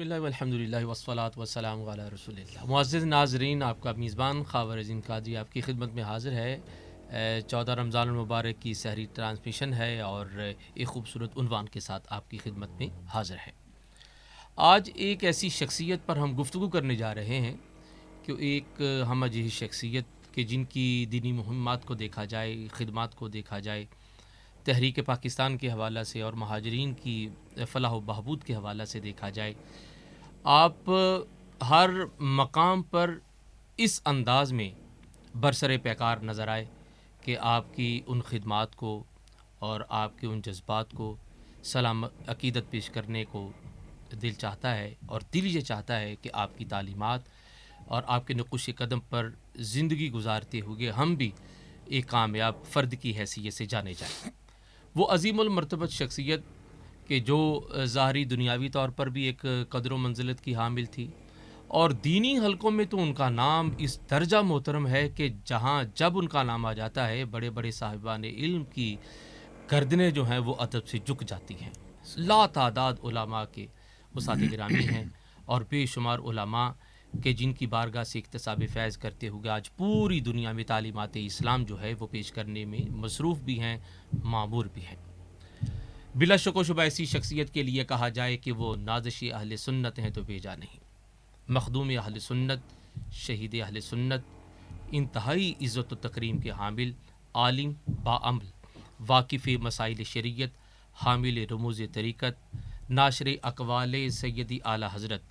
للہ والحمدللہ والصلاۃ والسلام علی رسول اللہ۔ معزز ناظرین، آپ کا میزبان خاور عظیم قادری آپ کی خدمت میں حاضر ہے۔ 14 رمضان المبارک کی سحری ٹرانسمیشن ہے اور ایک خوبصورت عنوان کے ساتھ آپ کی خدمت میں حاضر ہے۔ آج ایک ایسی شخصیت پر ہم گفتگو کرنے جا رہے ہیں کہ ایک ہم اجی شخصیت کہ جن کی دینی مہمات کو دیکھا جائے، خدمات کو دیکھا جائے، تحریک پاکستان کے حوالہ سے اور مہاجرین کی فلاح و بہبود کے حوالہ سے دیکھا جائے، آپ ہر مقام پر اس انداز میں برسر پیکار نظر آئے کہ آپ کی ان خدمات کو اور آپ کے ان جذبات کو سلام عقیدت پیش کرنے کو دل چاہتا ہے، اور دل یہ چاہتا ہے کہ آپ کی تعلیمات اور آپ کے نقوش قدم پر زندگی گزارتے ہوئے ہم بھی ایک کامیاب فرد کی حیثیت سے جانے جائیں۔ وہ عظیم المرتبت شخصیت کہ جو ظاہری دنیاوی طور پر بھی ایک قدر و منزلت کی حامل تھی، اور دینی حلقوں میں تو ان کا نام اس درجہ محترم ہے کہ جہاں جب ان کا نام آ جاتا ہے بڑے بڑے صاحبان علم کی گردنیں جو ہیں وہ ادب سے جھک جاتی ہیں۔ لا تعداد علماء کے وسعت گرامی ہیں، اور بے شمار علماء کہ جن کی بارگاہ سے اکتساب فیض کرتے ہوئے آج پوری دنیا میں تعلیمات اسلام جو ہے وہ پیش کرنے میں مصروف بھی ہیں، معمور بھی ہیں۔ بلا شک و شبہ ایسی شخصیت کے لیے کہا جائے کہ وہ نازش اہل سنت ہیں تو بیجا نہیں۔ مخدوم اہل سنت، شہید اہل سنت، انتہائی عزت و تکریم کے حامل، عالم باعمل، واقف مسائل شریعت، حامل رموز طریقت، ناشر اقوال سیدی اعلی حضرت،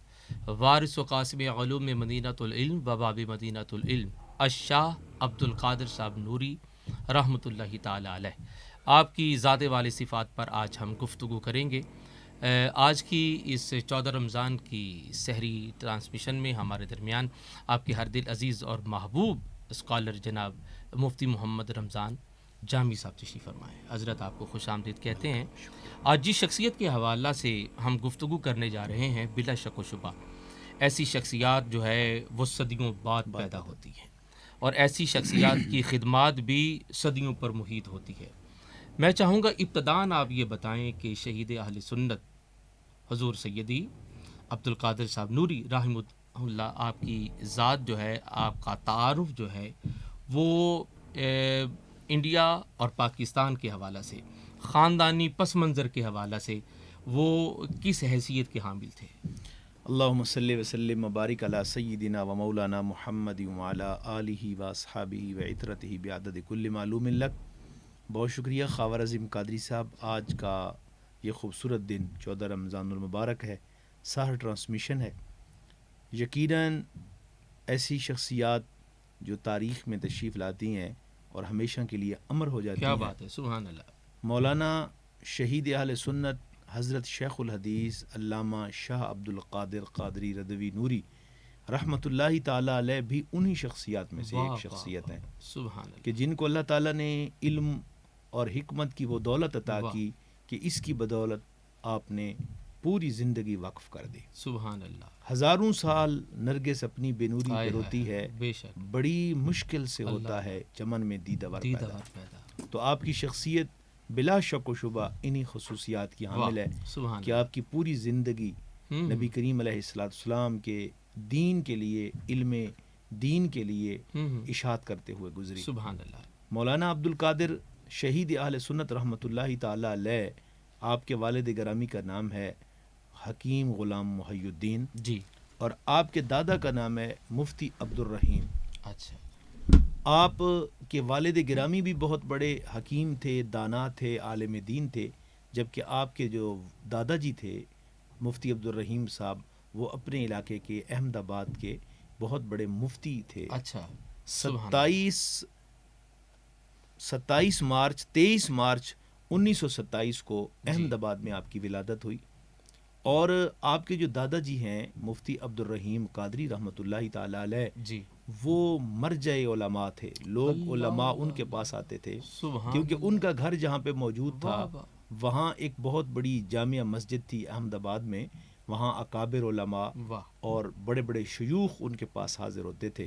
وارث و قاسم علوم مدینہ العلم و باب مدینہ العلم، الشاہ عبد القادر صاحب نوری رحمۃ اللہ تعالی علیہ، آپ کی ذات والی صفات پر آج ہم گفتگو کریں گے۔ آج کی اس 14 رمضان کی سحری ٹرانسمیشن میں ہمارے درمیان آپ کے ہر دل عزیز اور محبوب اسکالر جناب مفتی محمد رمضان جامی صاحب تشریف فرمائے۔ حضرت آپ کو خوش آمدید کہتے ہیں۔ آج جس شخصیت کے حوالہ سے ہم گفتگو کرنے جا رہے ہیں، بلا شک و شبہ ایسی شخصیات جو ہے وہ صدیوں بعد پیدا ہوتی ہیں، اور ایسی شخصیات کی خدمات بھی صدیوں پر محیط ہوتی ہے۔ میں چاہوں گا ابتداً آپ یہ بتائیں کہ شہید اہل سنت حضور سیدی عبد القادر صاحب نوری رحمۃ اللہ، آپ کی ذات جو ہے، آپ کا تعارف جو ہے وہ انڈیا اور پاکستان کے حوالہ سے، خاندانی پس منظر کے حوالہ سے وہ کس حیثیت کے حامل تھے؟ اللہم صلی وسلم مبارک علی سیدنا و مولانا محمد وعلی آلہ و اصحابہ و عطرتہ بعدد کل معلوم لک۔ بہت شکریہ خاور عظیم قادری صاحب۔ آج کا یہ خوبصورت دن 14 رمضان المبارک ہے، سحر ٹرانسمیشن ہے۔ یقیناً ایسی شخصیات جو تاریخ میں تشریف لاتی ہیں اور ہمیشہ کے لیے امر ہو جاتی ہیں۔ کیا بات ہے، سبحان اللہ۔ مولانا شہید اہل سنت حضرت شیخ الحدیث علامہ شاہ عبد القادر قادری رضوی نوری رحمۃ اللہ تعالی علیہ بھی انہی شخصیات میں سے ایک شخصیت ہیں، سبحان اللہ، کہ جن کو اللہ تعالیٰ نے علم اور حکمت کی وہ دولت عطا کی کہ اس کی بدولت آپ نے پوری زندگی وقف کر دی۔ سبحان اللہ۔ ہزاروں سال نرگس اپنی بے نوری پہ روتی ہے، بے شک، بڑی مشکل سے ہوتا ہے چمن میں دیدہ ور پیدا۔ تو آپ کی شخصیت بلا شک و شبہ انہی خصوصیات کی حامل ہے کہ آپ کی پوری زندگی نبی کریم علیہ السلام کے دین کے لیے، علم دین کے لیے اشاعت کرتے ہوئے گزری۔ سبحان اللہ۔ مولانا عبد القادر شہید اہل سنت رحمۃ اللہ تعالی علیہ، آپ کے والد گرامی کا نام ہے حکیم غلام محی الدین جی، اور آپ کے دادا کا نام ہے مفتی عبد الرحیم۔ اچھا، آپ کے والد گرامی بھی بہت بڑے حکیم تھے، دانا تھے، عالم دین تھے، جبکہ آپ کے جو دادا جی تھے مفتی عبد الرحیم صاحب، وہ اپنے علاقے کے احمد آباد کے بہت بڑے مفتی تھے۔ اچھا، 23 مارچ 1927 کو احمد آباد میں آپ کی ولادت ہوئی، اور آپ کے جو دادا جی ہیں مفتی عبد الرحیم قادری رحمۃ اللہ تعالی علیہ، جی، وہ مرجع علماء تھے۔ لوگ علماء ان کے پاس آتے تھے کیونکہ ان کا گھر جہاں پہ موجود تھا وہاں ایک بہت بڑی جامع مسجد تھی احمد آباد میں، وہاں اکابر علماء اور بڑے بڑے شیوخ ان کے پاس حاضر ہوتے تھے،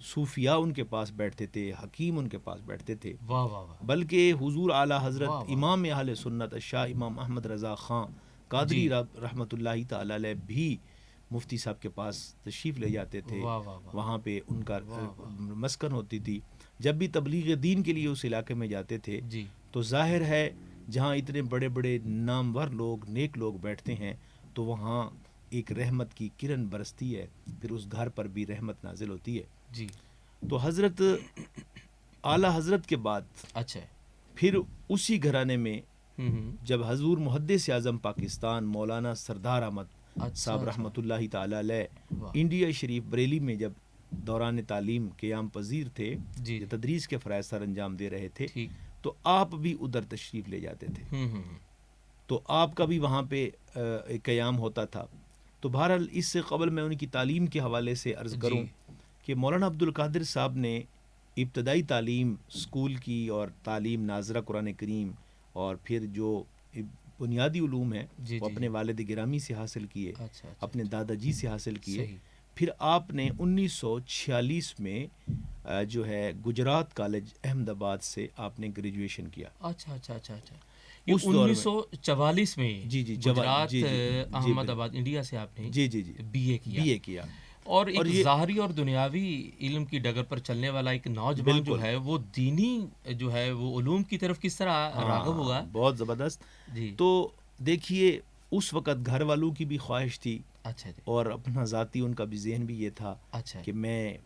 صوفیاء ان کے پاس بیٹھتے تھے، حکیم ان کے پاس بیٹھتے تھے۔ بلکہ حضور اعلیٰ حضرت امام اہل سنت شاہ امام احمد رضا خان قادری رحمۃ اللہ تعالی علیہ بھی مفتی صاحب کے پاس تشریف لے جاتے تھے، واہ واہ واہ، وہاں پہ ان کا واہ واہ، مسکن ہوتی تھی. جب بھی تبلیغ دین کے لیے اس علاقے میں جاتے تھے جی تو ظاہر ہے جہاں اتنے بڑے بڑے نامور لوگ، نیک لوگ بیٹھتے ہیں تو وہاں ایک رحمت کی کرن برستی ہے، پھر اس گھر پر بھی رحمت نازل ہوتی ہے. جی، تو حضرت اعلیٰ حضرت کے بعد اچھا، پھر اسی گھرانے میں ہوں، جب حضور محدث اعظم پاکستان مولانا سردار احمد اچھا صاحب اچھا، رحمۃ اللہ تعالی علیہ واہ، انڈیا شریف بریلی میں جب دوران تعلیم قیام پذیر تھے، جی جو تدریس کے فرائض سر انجام دے رہے تھے، ٹھیک، تو آپ بھی ادھر تشریف لے جاتے تھے. ہوں، تو آپ کا بھی وہاں پہ قیام ہوتا تھا. تو بہرحال اس سے قبل میں ان کی تعلیم کے حوالے سے عرض کروں جی، کہ مولانا عبد القادر صاحب نے ابتدائی تعلیم اسکول کی اور تعلیم ناظرہ قرآن کریم اور پھر جو بنیادی علوم ہیں جی وہ جی، اپنے والد گرامی سے حاصل کیے، اچھا اچھا، اپنے دادا جی سے حاصل کیے. صحیح، پھر آپ نے 1946 میں جو ہے گجرات کالج احمد آباد سے آپ نے گریجویشن کیا. اچھا اچھا اچھا اچھا، یہ اس دور میں 1944 میں جی گجرات جی احمد آباد انڈیا سے آپ نے جی جی جی بی اے کیا، بی اے کیا. اور ایک یہ ظاہری اور دنیاوی علم کی ڈگر پر چلنے والا ایک نوجوان جو بالکل ہے وہ دینی جو ہے وہ علوم کی طرف کس طرح راغب ہوگا. بہت زبردست. جی، تو دیکھیے اس وقت گھر والوں کی بھی خواہش تھی اچھا جی، اور اپنا ذاتی ان کا بھی ذہن بھی یہ تھا اچھا کہ میں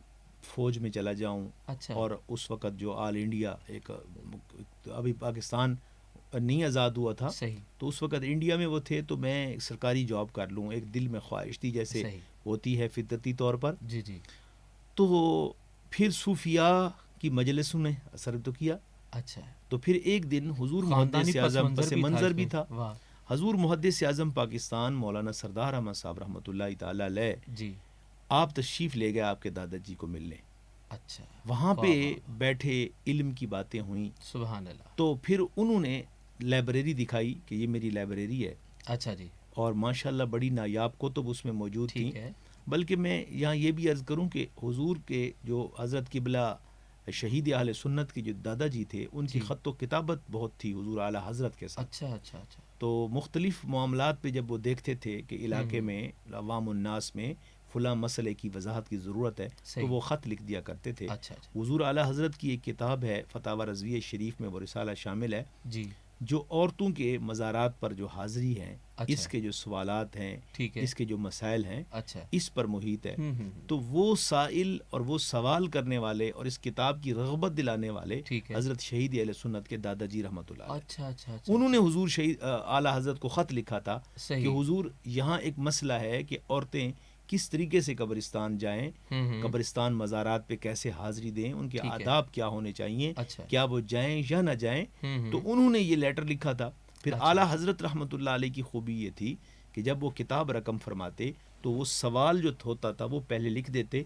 فوج میں چلا جاؤں. اچھا، اور اس وقت جو آل انڈیا ایک ابھی پاکستان نہیں آزاد ہوا تھا صحیح، تو اس وقت انڈیا میں وہ تھے، تو میں ایک سرکاری جاب کر لوں، ایک دل میں خواہش تھی جیسے صحیح، ہوتی ہے فطرتی طور پر. جی جی، تو پھر صوفیاء کی مجلسوں نے اثر تو کیا. اچھا، تو پھر ایک دن حضور خاندانی محدث اعظم پس منظر اس بھی میں. تھا. واہ، حضور محدث اعظم پاکستان مولانا سردار احمد صاحب رحمۃ اللہ تعالی علیہ جی، آپ تشریف لے گئے آپ کے دادا جی کو ملنے. اچھا، وہاں واہ پہ واہ، بیٹھے علم کی باتیں ہوئیں. سبحان اللہ، تو پھر انہوں نے لائبریری دکھائی کہ یہ میری لائبریری ہے، اچھا جی، اور ماشاءاللہ بڑی نایاب کتب اس میں موجود تھیں. ٹھیک ہے، بلکہ میں یہاں یہ بھی عرض کروں کہ حضور کے جو حضرت قبلہ شہید اہل سنت کے جو دادا جی تھے ان کی جی، خط و کتابت بہت تھی حضور اعلیٰ حضرت کے ساتھ. اچھا اچھا اچھا، تو مختلف معاملات پہ جب وہ دیکھتے تھے کہ علاقے میں عوام الناس میں فلاں مسئلے کی وضاحت کی ضرورت ہے تو صحیح، وہ خط لکھ دیا کرتے تھے. اچھا اچھا، حضور اعلیٰ حضرت کی ایک کتاب ہے فتاوی رضویہ شریف میں وہ رسالہ شامل ہے جی، جو عورتوں کے مزارات پر جو حاضری ہیں، اچھا، اس کے جو سوالات ہیں، ٹھیک ہے، اس کے جو مسائل ہیں، اچھا، اس پر محیط ہے. ہوں، تو وہ سائل اور وہ سوال کرنے والے اور اس کتاب کی رغبت دلانے والے ٹھیک ہے، حضرت شہید اہل سنت کے دادا جی رحمۃ اللہ علیہ. اچھا اچھا اچھا، انہوں نے حضور شہید اعلیٰ حضرت کو خط لکھا تھا کہ صحیح، حضور یہاں ایک مسئلہ ہے کہ عورتیں کس طریقے سے قبرستان جائیں، قبرستان مزارات پہ کیسے حاضری دیں، ان کے ٹھیک ہے، آداب کیا ہونے چاہیے، اچھا، کیا وہ جائیں یا نہ جائیں. تو انہوں نے یہ لیٹر لکھا تھا. پھر اچھا، اعلیٰ حضرت رحمۃ اللہ علیہ کی خوبی یہ تھی کہ جب وہ کتاب رقم فرماتے تو وہ سوال جو ہوتا تھا وہ پہلے لکھ دیتے،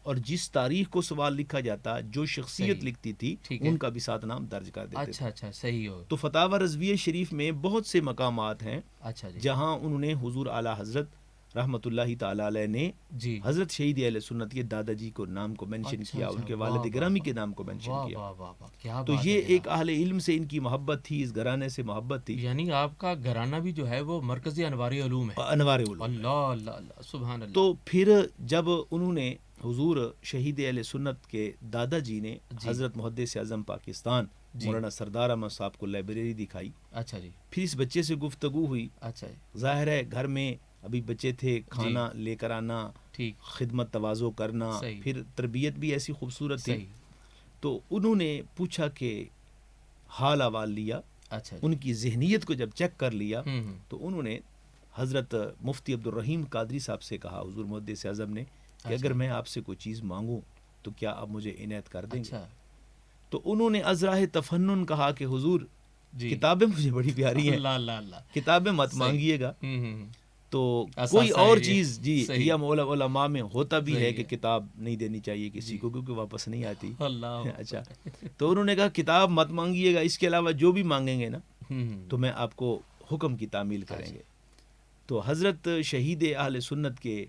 اور جس تاریخ کو سوال لکھا جاتا جو شخصیت صحیح، لکھتی تھی ٹھیک ہے، ان کا بھی ساتھ نام درج کر دیتے تھے. اچھا اچھا، صحیح ہو، تو فتاوی رضویہ شریف میں بہت سے مقامات ہیں اچھا جی، جہاں انہوں نے حضور اعلیٰ حضرت رحمۃ اللہ تعالی علیہ نے جی، حضرت شہید اہل سنت کے دادا جی کو نام کو مینشن اچھا کیا، اچھا، ان کے واہ والد واہ گرامی واہ، کے نام کو مینشن واہ کیا. واہ واہ واہ، کیا تو بات یہ ہے ایک جناب. اہل علم سے ان کی محبت تھی، اس گھرانے سے محبت تھی. یعنی آپ کا گھرانہ بھی جو ہے وہ مرکزی انوار علوم ہے. انوار علوم. اللہ اللہ اللہ، سبحان اللہ. تو پھر جب انہوں نے حضور شہید اہل سنت کے دادا جی نے جی، حضرت محدث اعظم پاکستان جی، مولانا سردار احمد صاحب کو لائبریری دکھائی، اچھا جی، پھر اس بچے سے گفتگو ہوئی. اچھا جی، ظاہر ہے گھر میں ابھی بچے تھے، کھانا لے کر آنا، ٹھیک، خدمت تواضع کرنا، صحیح، پھر تربیت بھی ایسی خوبصورت تھی. صحیح، تو انہوں نے پوچھا کہ حال احوال لیا، اچھا جی، ان کی ذہنیت کو جب چیک کر لیا ہوں، تو انہوں نے حضرت مفتی عبد الرحیم قادری صاحب سے کہا، حضور محدث اعظم نے، کہ اچھا، اگر میں آپ سے کوئی چیز مانگوں تو کیا آپ مجھے عنایت کر دیں گے؟ اچھا تو انہوں نے ازراہ تفنن کہا کہ حضور جی، کتابیں مجھے بڑی پیاری ہیں، اللہ اللہ اللہ، کتابیں مت صحیح. مانگیے گا. ہوں، تو اثاثہ کوئی ہے اور یہ. چیز جی صحیح. یا علماء میں ہوتا بھی ہے صحیح کہ ہے. کتاب نہیں دینی چاہیے کسی جی. کو کیونکہ واپس نہیں آتی. اللہ اچھا، تو انہوں نے کہا کتاب مت مانگیے گا، اس کے علاوہ جو بھی مانگیں گے نا تو میں آپ کو حکم کی تعمیل کریں گے. تو حضرت شہید اہل سنت کے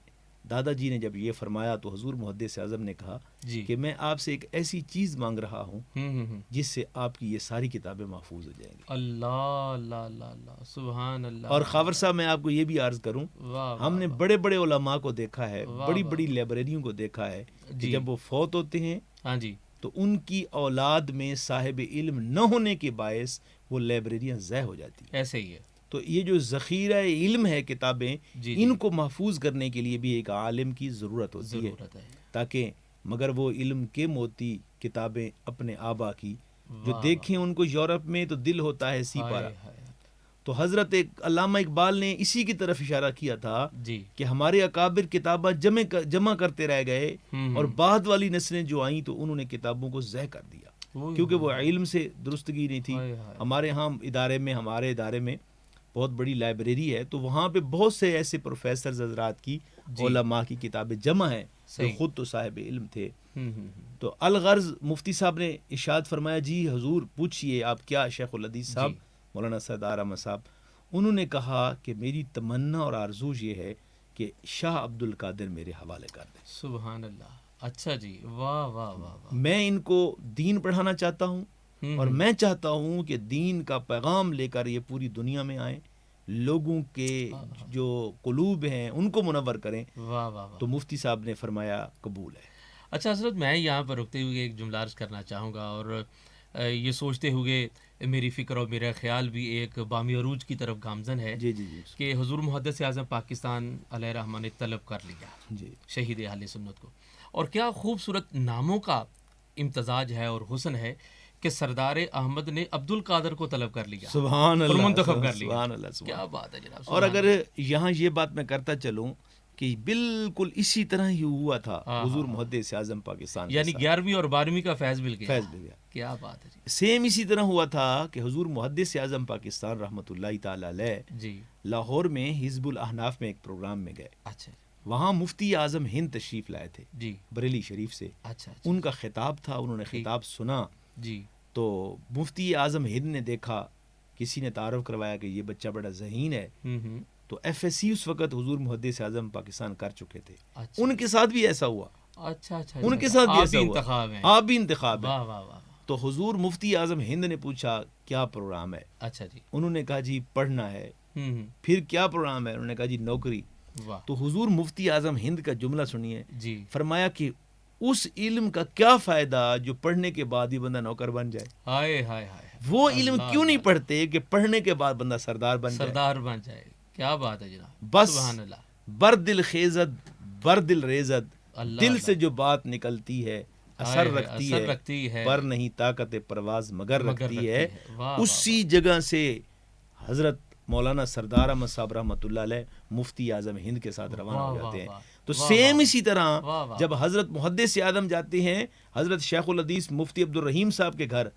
دادا جی نے جب یہ فرمایا تو حضور محدث اعظم نے کہا جی کہ میں آپ سے ایک ایسی چیز مانگ رہا ہوں ہوں جس سے آپ کی یہ ساری کتابیں محفوظ ہو جائیں گی. اللہ اللہ اللہ اللہ سبحان اللہ. اور خاور صاحب میں آپ کو یہ بھی عرض کروں, واہ ہم نے بڑے بڑے علماء کو دیکھا ہے, واہ بڑی واہ بڑی لائبریریوں کو دیکھا ہے کہ جی. جب وہ فوت ہوتے ہیں ہاں جی تو ان کی اولاد میں صاحب علم نہ ہونے کے باعث وہ لائبریریاں ضائع ہو جاتی ہیں. ایسے ہی ہے. تو یہ جو ذخیرہ علم ہے کتابیں, جی ان کو محفوظ کرنے کے لیے بھی ایک عالم کی ضرورت ہوتی ہے, ضرورت ہے. تاکہ مگر وہ علم کے موتی کتابیں اپنے آبا کی جو واہ دیکھیں ان کو یورپ میں تو دل ہوتا ہے سی پارا. ہائے ہائے. تو حضرت علامہ اقبال نے اسی کی طرف اشارہ کیا تھا جی کہ ہمارے اکابر کتابیں جمع کرتے رہ گئے اور بعد والی نسلیں جو آئیں تو انہوں نے کتابوں کو ضائع کر دیا کیونکہ وہ علم سے درستگی نہیں تھی. ہمارے ہاں ہمارے ادارے میں بہت بڑی لائبریری ہے, تو وہاں پہ بہت سے ایسے پروفیسر حضرات کی علماء کی کتابیں جمع ہیں جو خود تو صاحب علم تھے. تو الغرض مفتی صاحب نے ارشاد فرمایا, جی حضور پوچھئے آپ کیا. شیخ الحدیث صاحب مولانا سردار احمد صاحب انہوں نے کہا کہ میری تمنا اور آرزو یہ ہے کہ شاہ عبد القادر میرے حوالے کر دیں. سبحان اللہ. اچھا جی, واہ واہ واہ. میں ان کو دین پڑھانا چاہتا ہوں اور میں چاہتا ہوں کہ دین کا پیغام لے کر یہ پوری دنیا میں آئیں, لوگوں کے جو قلوب ہیں ان کو منور کریں. واہ واہ. تو مفتی صاحب نے فرمایا قبول ہے. اچھا حضرت, میں یہاں پر رکتے ہوئے ایک جملہ عرض کرنا چاہوں گا اور یہ سوچتے ہوئے میری فکر اور میرا خیال بھی ایک بامی عروج کی طرف گامزن ہے جی جی جی کہ حضور محدث اعظم پاکستان علیہ رحمہ نے طلب کر لیا جی شہید اہل سنت کو, اور کیا خوبصورت ناموں کا امتزاج ہے اور حسن ہے کہ سردار احمد نے عبد القادر کو طلب کر لیا, سبحان اللہ, اور منتخب کر لیا. سبحان اللہ, کیا بات ہے جناب. اور اگر یہاں یہ بات میں کرتا چلوں کہ بالکل اسی طرح ہی ہوا تھا حضور محدث اعظم پاکستان, یعنی 11ویں اور 12ویں کا فیض مل گیا. فیض مل گیا. کیا بات ہے جی. سیم اسی طرح ہوا تھا کہ حضور محدث اعظم پاکستان رحمۃ اللہ تعالی علیہ جی لاہور میں حزب الاحناف میں ایک پروگرام میں گئے. اچھا وہاں مفتی اعظم ہند تشریف لائے تھے جی بریلی شریف سے. اچھا ان کا خطاب تھا, انہوں نے خطاب سنا جی. تو مفتی اعظم ہند نے دیکھا, کسی نے تعارف کروایا کہ یہ بچہ بڑا ذہین ہے. تو ایف ایس سی اس وقت حضور محدث اعظم پاکستان کر چکے تھے. ان کے ساتھ بھی ایسا ہوا. اچھا اچھا, ان کے ساتھ بھی ایسا انتخاب ہے. آپ بھی انتخاب ہے. واہ واہ واہ. تو حضور مفتی اعظم ہند نے پوچھا کیا پروگرام ہے. اچھا جی. انہوں نے کہا جی پڑھنا ہے. پھر کیا پروگرام ہے, انہوں نے کہا جی نوکری. تو حضور مفتی اعظم ہند کا جملہ سنیے جی. فرمایا کہ اس علم کا کیا فائدہ جو پڑھنے کے بعد ہی بندہ نوکر بن جائے. ہائے ہائے ہائے. وہ علم کیوں نہیں پڑھتے کہ پڑھنے کے بعد بندہ سردار بن جائے. سردار بن جائے. کیا بات ہے جناب. بس سبحان اللہ. بر دل خیزد بر دل ریزد, دل سے جو بات نکلتی ہے اثر رکھتی ہے پر نہیں طاقت پرواز مگر رکھتی ہے. اسی جگہ سے حضرت مولانا سردار احمد صاحب رحمۃ اللہ علیہ مفتی اعظم ہند کے ساتھ روانہ ہو جاتے ہیں. تو سیم اسی طرح جب حضرت محدث اعظم جاتے ہیں حضرت شیخ الحدیث مفتی عبد الرحیم صاحب کے گھر,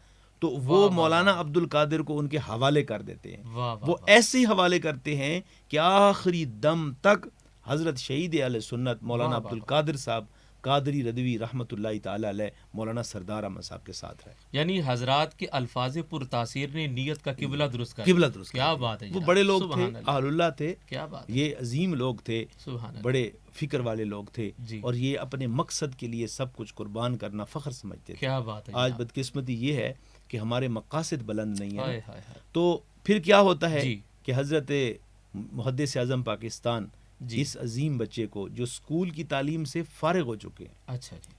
تو وہ مولانا عبد القادر کو ان کے حوالے کر دیتے ہیں. وہ ایسے ہی حوالے کرتے ہیں کہ آخری دم تک حضرت شہید اہل سنت مولانا عبد القادر صاحب قادری رضوی رحمۃ اللہ تعالی علیہ مولانا سردار احمد صاحب کے ساتھ رہے. یعنی حضرات کے الفاظ پر تاثیر نے نیت کا قبلہ درست کر کیا بات ہے. وہ بڑے لوگ تھے, اہل اللہ تھے, کیا بات. یہ عظیم لوگ تھے, بڑے فکر والے لوگ تھے, اور یہ اپنے مقصد کے لیے سب کچھ قربان کرنا فخر سمجھتے تھے. کیا بات ہے. آج بدقسمتی یہ ہے کہ ہمارے مقاصد بلند نہیں ہیں. تو پھر کیا ہوتا ہے کہ حضرت محدث اعظم پاکستان اس عظیم بچے کو جو اسکول کی تعلیم سے فارغ ہو چکے ہیں. اچھا جی.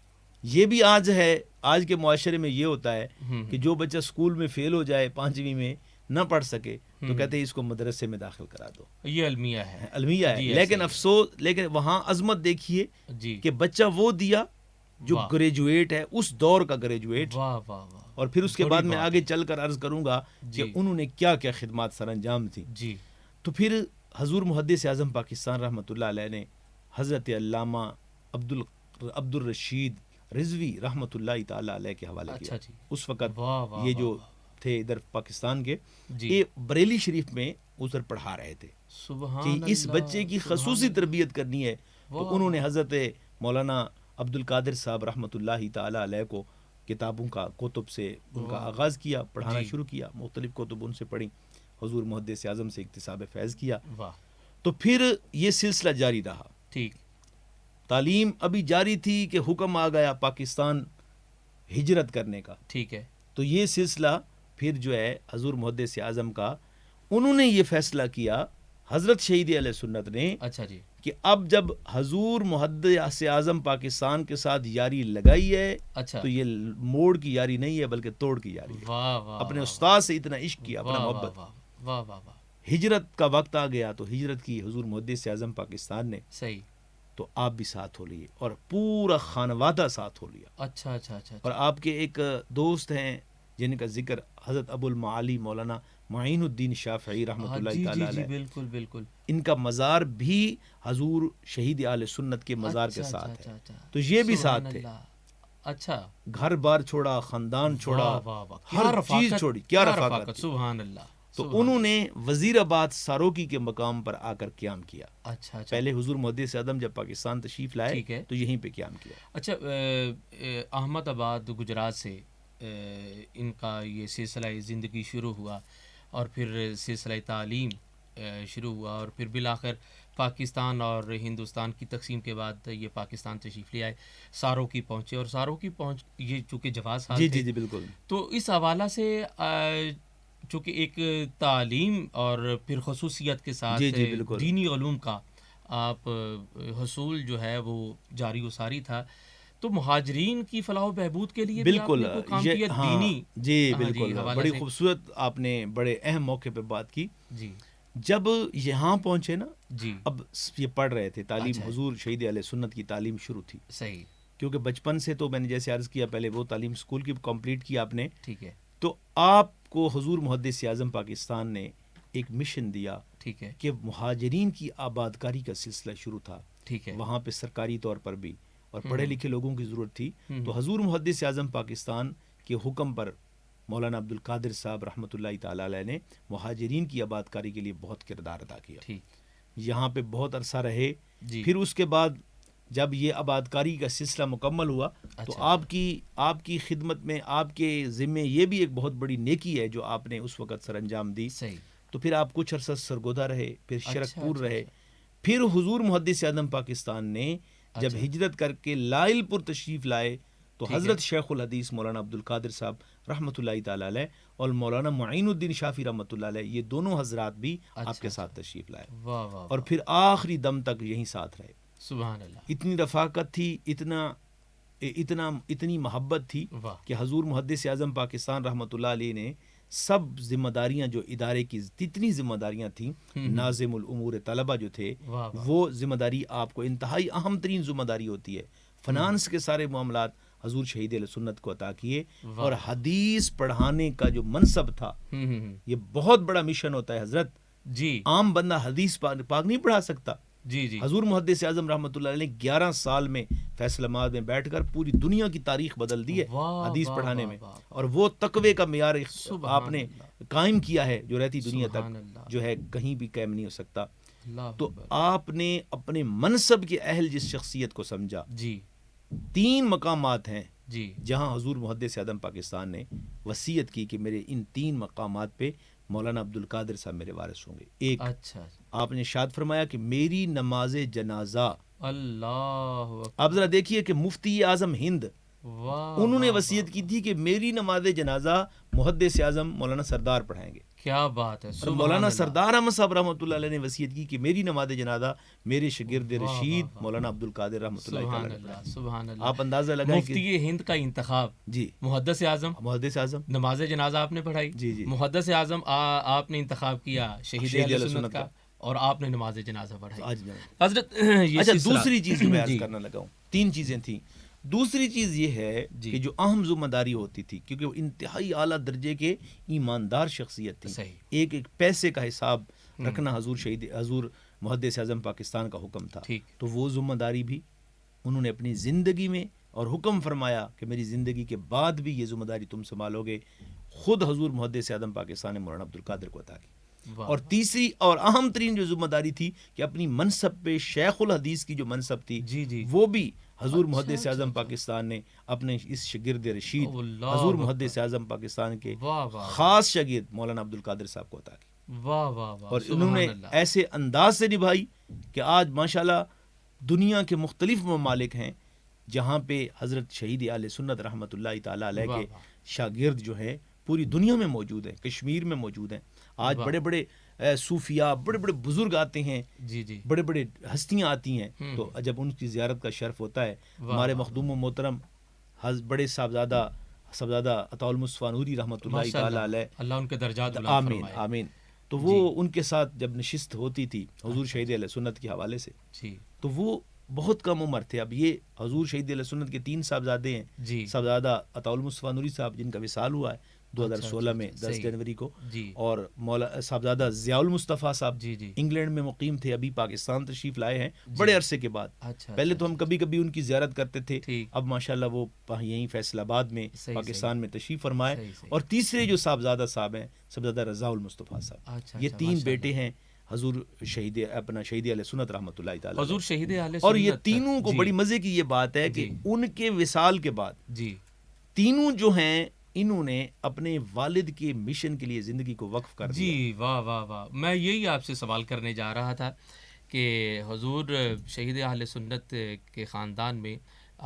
یہ بھی آج ہے, آج کے معاشرے میں یہ ہوتا ہے کہ جو بچہ اسکول میں فیل ہو جائے 5ویں میں نہ پڑھ سکے تو کہتے ہیں اس کو مدرسے میں داخل کرا دو. یہ المیہ ہے, المیہ ہے. لیکن افسوس, لیکن وہاں عظمت دیکھیے کہ بچہ وہ دیا جو گریجویٹ ہے, اس دور کا گریجویٹ. اور پھر اس کے بعد میں آگے چل کر عرض کروں گا کہ انہوں نے کیا کیا خدمات سر انجام تھی. تو پھر حضور محدث اعظم پاکستان رحمۃ اللہ علیہ نے حضرت علامہ عبد الرشید رضوی رحمۃ اللہ تعالی علیہ کے حوالے کیا. اس وقت یہ جو تھے ادھر پاکستان کے, یہ بریلی شریف میں ادھر پڑھا رہے تھے کہ اس بچے کی خصوصی تربیت کرنی ہے. تو انہوں نے حضرت مولانا عبد القادر صاحب رحمۃ اللہ تعالی علیہ کو کتابوں کا کتب سے ان کا آغاز کیا, پڑھانا شروع کیا, مختلف کتب ان سے پڑھی, حضور محدث اعظم سے اکتساب فیض کیا. تو پھر یہ سلسلہ جاری رہا. ٹھیک. تعلیم ابھی جاری تھی کہ حکم آ گیا پاکستان ہجرت کرنے کا. ٹھیک ہے. تو یہ سلسلہ پھر جو ہے حضور محدث اعظم کا انہوں نے یہ فیصلہ کیا حضرت شہید اہل سنت نے. اچھا جی. کہ اب جب حضور محدث اعظم پاکستان کے ساتھ یاری لگائی ہے اچھا تو یہ موڑ کی یاری نہیں ہے بلکہ توڑ کی یاری ہے. واہ واہ. اپنے استاد سے اتنا عشق کیا, اپنا محبت. واہ واہ واہ واہ. ہجرت کا وقت آ گیا تو ہجرت کی حضور محدث اعظم پاکستان نے. صحیح. تو آپ بھی ساتھ ہو لیے اور پورا خانوادہ ساتھ ہو لیا. اچھا اچھا اچھا. اور آپ کے ایک دوست ہیں جن کا ذکر حضرت ابو المعالی مولانا معین الدین شافعی رحمۃ اللہ تعالی علیہ. بالکل بالکل. ان کا مزار بھی حضور شہید اہل سنت کے مزار کے ساتھ ہے. تو یہ بھی ساتھ تھے. اچھا. گھر بار چھوڑا, خاندان چھوڑا, ہر چیز چھوڑی. کیا رفاقت. سبحان اللہ. تو انہوں نے وزیر آباد ساروکی کے مقام پر آ کر قیام کیا. اچھا. پہلے حضور محدث اعظم جب پاکستان تشریف لائے تو یہیں پہ قیام کیا. اچھا. احمد آباد گجرات سے ان کا یہ سلسلہ زندگی شروع ہوا اور پھر سلسلہ تعلیم شروع ہوا اور پھر بالآخر پاکستان اور ہندوستان کی تقسیم کے بعد یہ پاکستان تشریف لے آئے, ساروکی پہنچے اور ساروکی پہنچ یہ چونکہ جواز حال تھے. جی بالکل. تو اس حوالہ سے چونکہ ایک تعلیم اور پھر خصوصیت کے ساتھ دینی علوم کا آپ حصول جو ہے وہ جاری و ساری تھا, تو مہاجرین کی فلاح و بہبود کے لیے بالکل کام کیا دینی. جی بالکل. بڑی خوبصورت آپ نے بڑے اہم موقع پہ بات کی. جی. جب یہاں پہنچے نا, جی, اب یہ پڑھ رہے تھے تعلیم. حضور شہید اہل سنت کی تعلیم شروع تھی. صحیح. کیونکہ بچپن سے تو میں نے جیسے عرض کیا پہلے وہ تعلیم اسکول کی کمپلیٹ کی آپ نے. ٹھیک ہے. تو آپ کو حضور محدث اعظم پاکستان نے ایک مشن دیا. ٹھیک ہے. کہ مہاجرین کی آبادکاری کا سلسلہ شروع تھا. ٹھیک ہے. وہاں پہ سرکاری طور پر بھی اور پڑھے لکھے لوگوں کی ضرورت تھی. تو حضور محدث اعظم پاکستان کے حکم پر مولانا عبد القادر صاحب رحمۃ اللہ تعالی علیہ نے مہاجرین کی آبادکاری کے لیے بہت کردار ادا کیا. یہاں پہ بہت عرصہ رہے. پھر اس کے بعد جب یہ آبادکاری کا سلسلہ مکمل ہوا تو آپ کی خدمت میں آپ کے ذمے یہ بھی ایک بہت بڑی نیکی ہے جو آپ نے اس وقت سر انجام دی. تو پھر آپ کچھ عرصہ سرگودا رہے, پھر شرکپور رہے. پھر حضور محدث اعظم پاکستان نے جب ہجرت کر کے لائل پور تشریف لائے تو حضرت شیخ الحدیث مولانا عبد القادر صاحب رحمۃ اللہ تعالی علیہ اور مولانا معین الدین شافعی رحمۃ اللہ علیہ یہ دونوں حضرات بھی آپ کے ساتھ تشریف لائے. اور پھر آخری دم تک یہیں ساتھ رہے. سبحان اللہ. اتنی رفاقت تھی, اتنی محبت تھی کہ حضور محدث اعظم پاکستان رحمۃ اللہ علیہ نے سب ذمہ داریاں جو ادارے کی جتنی ذمہ داریاں تھیں, ناظم الامور طلبہ جو تھے وہ ذمہ داری آپ کو انتہائی اہم ترین ذمہ داری ہوتی ہے. فنانس کے سارے معاملات حضور شہید اہل سنت کو عطا کیے. اور حدیث پڑھانے کا جو منصب تھا یہ بہت بڑا مشن ہوتا ہے حضرت. جی. عام بندہ حدیث پاک نہیں پڑھا سکتا. جی جی. حضور محدث اعظم رحمۃ اللہ علیہ نے 11 سال میں فیصل آباد میں بیٹھ کر پوری دنیا کی تاریخ بدل دی ہے حدیث پڑھانے میں. اور وہ تقوی کا معیار آپ نے قائم کیا ہے جو رہتی دنیا تک جو ہے کہیں بھی قائم نہیں ہو سکتا. تو آپ نے اپنے منصب کے اہل جس شخصیت کو سمجھا. جی. 3 مقامات ہیں جی جہاں حضور محدث اعظم پاکستان نے وصیت کی کہ میرے ان 3 مقامات پہ مولانا عبد القادر صاحب میرے وارث ہوں گے. ایک آپ نے ارشاد فرمایا کہ میری نماز جنازہ. اللہ. آپ ذرا دیکھیے کہ مفتی اعظم ہند انہوں نے وصیت کی تھی کہ میری نماز جنازہ محدث اعظم مولانا سردار پڑھائیں گے. کیا بات ہے. اور مولانا سردار احمد صاحب رحمۃ اللہ علیہ نے وصیت کی کہ میری نماز جنازہ میرے شاگرد رشید مولانا عبد القادر رحمۃ اللہ تعالی. سبحان اللہ. آپ اندازہ لگائیں کہ مفتی ہند کا انتخاب. جی. محدث اعظم نماز جنازہ آپ نے پڑھائی. جی جی. محدث اعظم آپ نے انتخاب کیا شہید اہل سنت کا اور آپ نے نماز جنازہ پڑھائی. حضرت اچھا دوسری چیز میں عرض کرنا لگا ہوں. 3 چیزیں تھیں. دوسری چیز یہ ہے کہ جو اہم ذمہ داری ہوتی تھی کیونکہ وہ انتہائی اعلیٰ درجے کے ایماندار شخصیت تھی. ایک پیسے کا حساب رکھنا حضور محدث اعظم پاکستان کا حکم تھا. تو وہ ذمہ داری بھی انہوں نے اپنی زندگی میں اور حکم فرمایا کہ میری زندگی کے بعد بھی یہ ذمہ داری تم سنبھالو گے. خود حضور محدث اعظم پاکستان نے مولانا عبد القادر کو عطا کی. اور تیسری اور اہم ترین جو ذمہ داری تھی کہ اپنی منصب پہ شیخ الحدیث کی جو منصب تھی وہ بھی حضور محدث اعظم پاکستان نے اپنے اس شاگرد رشید حضور محدث اعظم پاکستان کے خاص شاگرد مولانا عبد القادر صاحب کو عطا کی. اور انہوں نے ایسے انداز سے نبھائی کہ آج ماشاءاللہ دنیا کے مختلف ممالک ہیں جہاں پہ حضرت شہید اہل سنت رحمۃ اللہ تعالیٰ علیہ کے شاگرد جو ہے پوری دنیا میں موجود ہیں، کشمیر میں موجود ہیں. آج بڑے بڑے صوفیاء، بڑے بڑے بزرگ آتے ہیں، بڑے بڑے ہستیاں آتی ہیں، تو جب ان کی زیارت کا شرف ہوتا ہے. ہمارے مخدوم و محترم بڑے صاحبزادہ عطاء المصطفیٰ نوری رحمۃ اللہ تعالیٰ علیہ، اللہ ان کے درجات بلند آمین فرمائے. آمین. تو وہ ان کے ساتھ جب نشست ہوتی تھی حضور شہید اہل سنت کے حوالے سے، تو وہ بہت کم عمر تھے. اب یہ حضور شہید اہل سنت کے 3 صاحبزادے ہیں. صاحبزادہ عطاء المصطفیٰ نوری صاحب جن کا وصال ہوا ہے 2016 میں 10 جنوری کو، اور صاحبزادہ ضیاء المصطفیٰ صاحب انگلینڈ میں مقیم تھے، ابھی پاکستان تشریف لائے ہیں بڑے عرصے کے بعد. پہلے تو ہم کبھی کبھی ان کی زیارت کرتے تھے، اب ماشاءاللہ وہ یہیں فیصل آباد میں پاکستان میں تشریف فرمائے. اور تیسرے جو صاحبزادہ صاحب ہیں صاحبزادہ رضا المصطفیٰ صاحب، یہ 3 بیٹے ہیں حضور شہید اہل سنت رحمۃ اللہ تعالیٰ حضور شہید اہل سنت. اور یہ تینوں کو بڑی مزے کی یہ بات ہے کہ ان کے وصال کے بعد تینوں جو ہیں انہوں نے اپنے والد کے مشن کے لیے زندگی کو وقف کر دیا. جی واہ واہ واہ. میں یہی آپ سے سوال کرنے جا رہا تھا کہ حضور شہید اہل سنت کے خاندان میں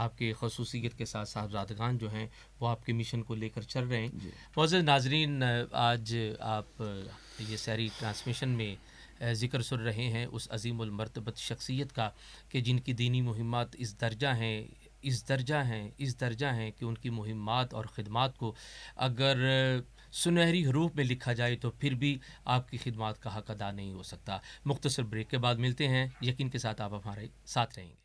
آپ کے خصوصیت کے ساتھ صاحبزادگان جو ہیں وہ آپ کے مشن کو لے کر چل رہے ہیں. معزز ناظرین، آج آپ یہ سحری ٹرانسمیشن میں ذکر سن رہے ہیں اس عظیم المرتبت شخصیت کا کہ جن کی دینی مہمات اس درجہ ہیں کہ ان کی مہمات اور خدمات کو اگر سنہری حروف میں لکھا جائے تو پھر بھی آپ کی خدمات کا حق ادا نہیں ہو سکتا. مختصر بریک کے بعد ملتے ہیں. یقین کے ساتھ آپ ہمارے ساتھ رہیں گے.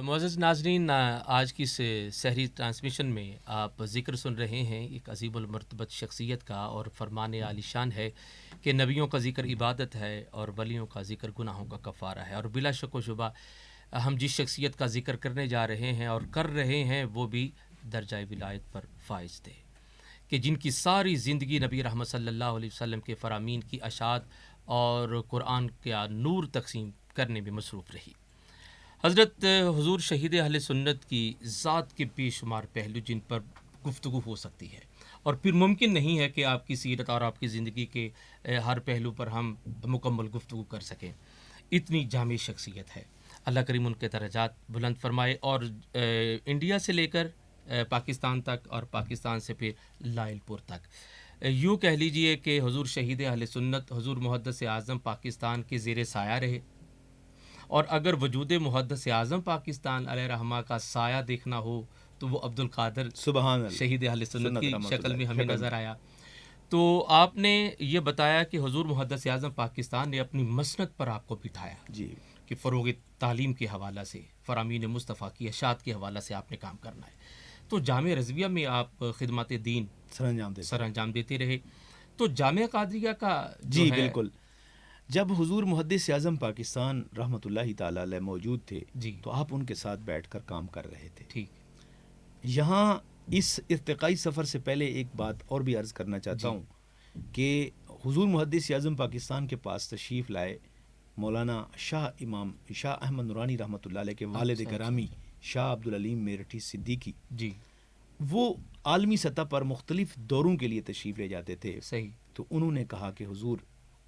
معزز ناظرین، آج کی اس سحری ٹرانسمیشن میں آپ ذکر سن رہے ہیں ایک عظیم المرتبت شخصیت کا، اور فرمان عالی شان ہے کہ نبیوں کا ذکر عبادت ہے اور ولیوں کا ذکر گناہوں کا کفارہ ہے. اور بلا شک و شبہ ہم جس شخصیت کا ذکر کرنے جا رہے ہیں اور کر رہے ہیں وہ بھی درجہ ولایت پر فائز تھے کہ جن کی ساری زندگی نبی رحمت صلی اللہ علیہ وسلم کے فرامین کی اشاعت اور قرآن کا نور تقسیم کرنے میں مصروف رہی. حضرت حضور شہید اہل سنت کی ذات کے بے شمار پہلو جن پر گفتگو ہو سکتی ہے، اور پھر ممکن نہیں ہے کہ آپ کی سیرت اور آپ کی زندگی کے ہر پہلو پر ہم مکمل گفتگو کر سکیں. اتنی جامع شخصیت ہے. اللہ کریم ان کے درجات بلند فرمائے، اور انڈیا سے لے کر پاکستان تک اور پاکستان سے پھر لائل پور تک یوں کہہ لیجئے کہ حضور شہید اہل سنت حضور محدث اعظم پاکستان کے زیر سایہ رہے. اور اگر وجود محدث اعظم پاکستان علیہ رحمہ کا سایہ دیکھنا ہو تو وہ عبد القادر سبحان اللہ شہید اہل سنت کی شکل میں ہمیں نظر آیا. تو آپ نے یہ بتایا کہ حضور محدث اعظم پاکستان نے اپنی مسند پر آپ کو بٹھایا جی کہ فروغ تعلیم کے حوالہ سے، فرامین مصطفیٰ کی اشاعت کے حوالہ سے آپ نے کام کرنا ہے. تو جامعہ رضویہ میں آپ خدمات دین سر انجام دیتے رہے. تو جامعہ قادریہ کا جی بالکل، جب حضور محدث اعظم پاکستان رحمۃ اللہ تعالی علیہ موجود تھے تو آپ ان کے ساتھ بیٹھ کر کام کر رہے تھے. ٹھیک. یہاں اس ارتقائی سفر سے پہلے ایک بات اور بھی عرض کرنا چاہتا ہوں کہ حضور محدث اعظم پاکستان کے پاس تشریف لائے مولانا امام شاہ احمد نورانی رحمۃ اللہ علیہ کے والد گرامی شاہ عبدالعلیم میرٹھی صدیقی. جی وہ عالمی سطح پر مختلف دوروں کے لیے تشریف لے جاتے تھے. صحیح. تو انہوں نے کہا کہ حضور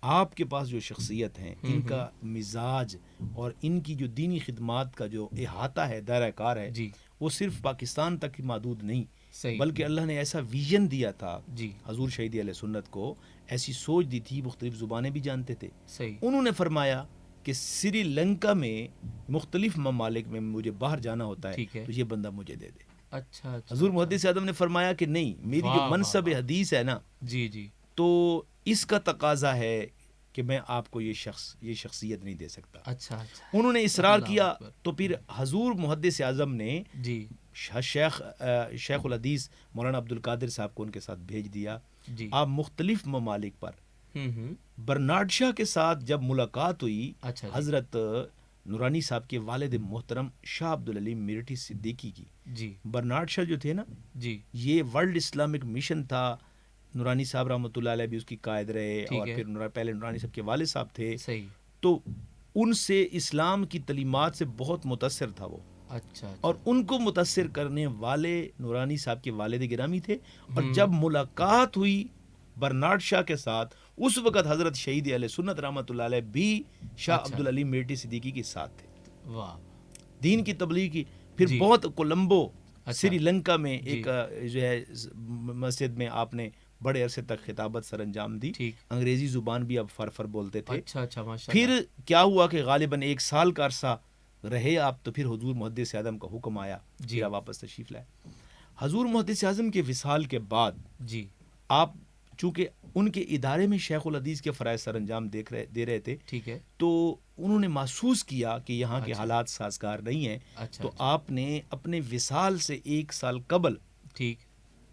آپ کے پاس جو شخصیت ہیں ان کا مزاج اور ان کی جو دینی خدمات کا جو احاطہ ہے، دائرہ کار ہے، وہ صرف پاکستان تک ہی محدود نہیں، بلکہ اللہ نے ایسا ویژن دیا تھا حضور شہید اہل سنت کو، ایسی سوچ دی تھی، مختلف زبانیں بھی جانتے تھے. انہوں نے فرمایا کہ سری لنکا میں مختلف ممالک میں مجھے باہر جانا ہوتا ہے تو یہ بندہ مجھے دے دے. اچھا. حضور محدث اعظم نے فرمایا کہ نہیں، میری جو منصب حدیث ہے نا، تو اس کا تقاضا ہے کہ میں آپ کو یہ شخصیت نہیں دے سکتا. اچھا. انہوں نے اصرار کیا تو پھر حضور محدث اعظم نے شیخ الحدیث مولانا عبد القادر صاحب کو ان کے ساتھ بھیج دیا. آپ مختلف ممالک پر برنارڈ شاہ کے ساتھ جب ملاقات ہوئی، حضرت نورانی صاحب کے والد محترم شاہ عبدالعلیم میرٹھی صدیقی کی. جی برنارڈ شاہ جو تھے نا, جی یہ ورلڈ اسلامک مشن تھا. نورانی صاحب رحمۃ اللہ علیہ بھی اس کی قائد رہے, اور پھر پہلے نورانی صاحب کے والد صاحب تھے. صحیح. تو ان سے اسلام کی تعلیمات سے بہت متاثر تھا وہ. اچھا. اور ان کو متاثر کرنے والے نورانی صاحب کے والد گرامی تھے. اور جب ملاقات ہوئی برنارڈ شاہ کے ساتھ, اس وقت حضرت شہید اہل سنت رحمۃ اللہ علیہ بھی شاہ عبدالعلیم میرٹھی صدیقی کے ساتھ تھے. واہ. دین کی تبلیغ کی. پھر بہت کولمبو سری لنکا میں ایک جو ہے مسجد میں آپ نے بڑے عرصے تک خطابت سر انجام دی. انگریزی زبان بھی اب فر بولتے تھے. پھر کیا ہوا کہ غالباً 1 سال کا عرصہ رہے آپ, تو پھر حضور محدث اعظم کا حکم آیا, پھر واپس تشریف لائے. حضور محدث اعظم کے وصال کے بعد جی آپ چونکہ ان کے ادارے میں شیخ الحدیث کے فرائض سر انجام دے رہے تھے, ٹھیک ہے, تو انہوں نے محسوس کیا کہ یہاں کے حالات سازگار نہیں ہیں. تو آپ نے اپنے وصال سے 1 سال قبل, ٹھیک,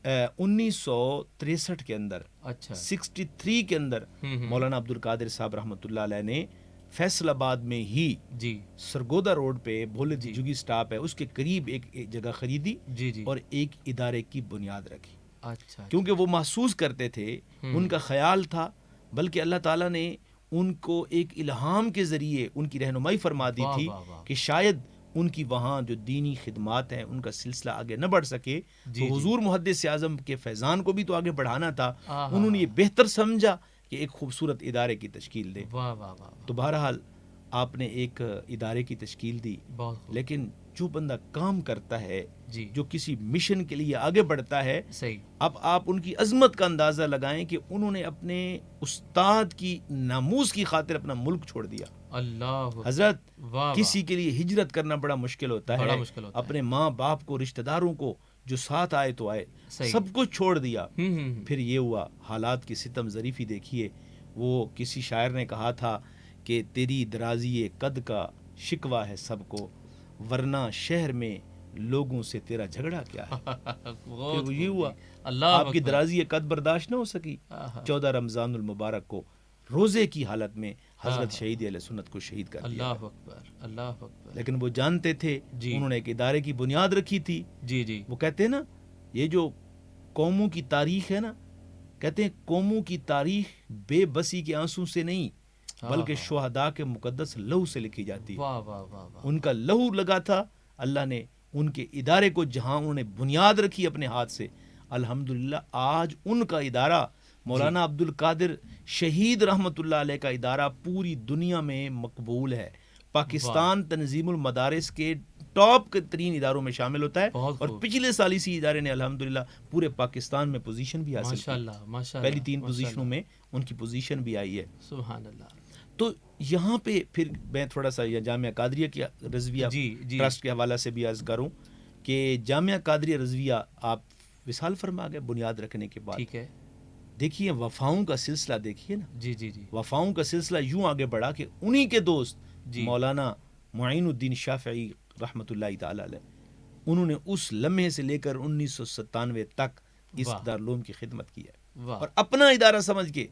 1963 کے اندر, 63 کے اندر مولانا عبد القادر صاحب رحمۃ اللہ علیہ نے فیصل آباد میں ہی سرگودا روڈ پہ بھولے جگی سٹاپ ہے, اس کے قریب ایک جگہ خریدی اور ایک ادارے کی بنیاد رکھی. کیونکہ وہ محسوس کرتے تھے, ان کا خیال تھا, بلکہ اللہ تعالیٰ نے ان کو ایک الہام کے ذریعے ان کی رہنمائی فرما دی تھی کہ شاید ان کی وہاں جو دینی خدمات ہیں ان کا سلسلہ آگے نہ بڑھ سکے. تو حضور محدث اعظم کے فیضان کو بھی تو آگے بڑھانا تھا. انہوں نے یہ بہتر سمجھا کہ ایک خوبصورت ادارے کی تشکیل دے. تو بہرحال آپ نے ایک ادارے کی تشکیل دی. لیکن جو بندہ کام کرتا ہے, جو کسی مشن کے لیے آگے بڑھتا ہے, اب آپ ان کی عظمت کا اندازہ لگائیں کہ انہوں نے اپنے استاد کی ناموس کی خاطر اپنا ملک چھوڑ دیا. اللہ حضرت, کسی کے لیے ہجرت کرنا بڑا مشکل ہوتا ہے. اپنے ماں باپ کو, رشتہ داروں کو جو ساتھ آئے تو آئے, سب کچھ چھوڑ دیا. پھر یہ ہوا, حالات کی ستم ظریفی دیکھیے. وہ کسی شاعر نے کہا تھا کہ تیری درازی قد کا شکوہ ہے سب کو, ورنہ شہر میں لوگوں سے تیرا جھگڑا کیا ہے. یہ ہوا, آپ کی درازی قد برداشت نہ ہو سکی. 14 رمضان المبارک کو روزے کی حالت میں حضرت شہید اہل سنت کو شہید کر دیا. اللہ اکبر, اللہ اکبر. لیکن وہ جانتے تھے, انہوں نے ایک ادارے کی بنیاد رکھی تھی. وہ کہتے ہیں نا, یہ جو قوموں کی تاریخ ہے نا, کہتے ہیں قوموں کی تاریخ بے بسی کے آنسوں سے نہیں بلکہ شہداء کے مقدس لہو سے لکھی جاتی ہے. ان کا لہو لگا تھا. اللہ نے ان کے ادارے کو, جہاں انہوں نے بنیاد رکھی اپنے ہاتھ سے, الحمدللہ آج ان کا ادارہ, مولانا عبد القادر شہید رحمۃ اللہ علیہ کا ادارہ پوری دنیا میں مقبول ہے. پاکستان تنظیم المدارس کے ٹاپ ترین اداروں میں شامل ہوتا ہے. اور پچھلے سال اسی ادارے نے الحمدللہ پورے پاکستان میں پوزیشن بھی حاصل کی. پہلی 3 پوزیشنوں میں ان کی پوزیشن بھی آئی ہے. سبحان اللہ. تو یہاں پہ پھر میں تھوڑا سا جامعہ قادریہ کی رضویہ ٹرسٹ کے حوالہ سے بھی عرض کروں کہ جامعہ قادریہ رضویہ آپ وصال فرما گئے بنیاد رکھنے کے بعد. ٹھیک ہے, دیکھیے وفاؤں کا سلسلہ دیکھیے نا. وفاؤں کا سلسلہ یوں آگے بڑھا کہ انہی کے دوست مولانا معین الدین شافعی رحمۃ اللہ تعالی علیہ, انہوں نے اس لمحے سے لے کر 1997 تک اس دارالعلوم کی خدمت کی ہے. اور اپنا ادارہ سمجھ کے,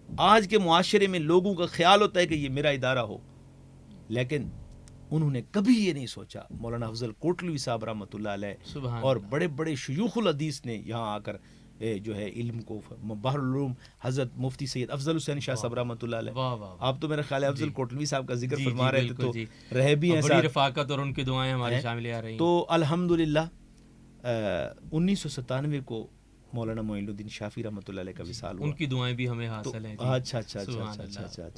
آج کے معاشرے میں لوگوں کا خیال ہوتا ہے کہ یہ میرا ادارہ ہو, لیکن انہوں نے کبھی یہ نہیں سوچا. مولانا افضل کوٹلوی صاحب رحمۃ اللہ علیہ اور بڑے بڑے شیوخ الحدیث نے یہاں آ کر جو ہے علم کو, بحر العلوم حضرت مفتی سید افضل حسین شاہ صاحب رحمۃ اللہ علیہ. آپ تو میرا خیال ہے افضل کوٹلوی صاحب کا ذکر فرما رہے تھے, تو رہے بھی ہیں, بڑی رفاقت اور ان کی دعائیں ہمارے شامل آ رہی ہیں. تو الحمدللہ 1997 کو مولانا معین الدین شافعی رحمۃ اللہ علیہ کا وصال ہوا. ان کی دعائیں بھی ہمیں حاصل ہیں. اچھا.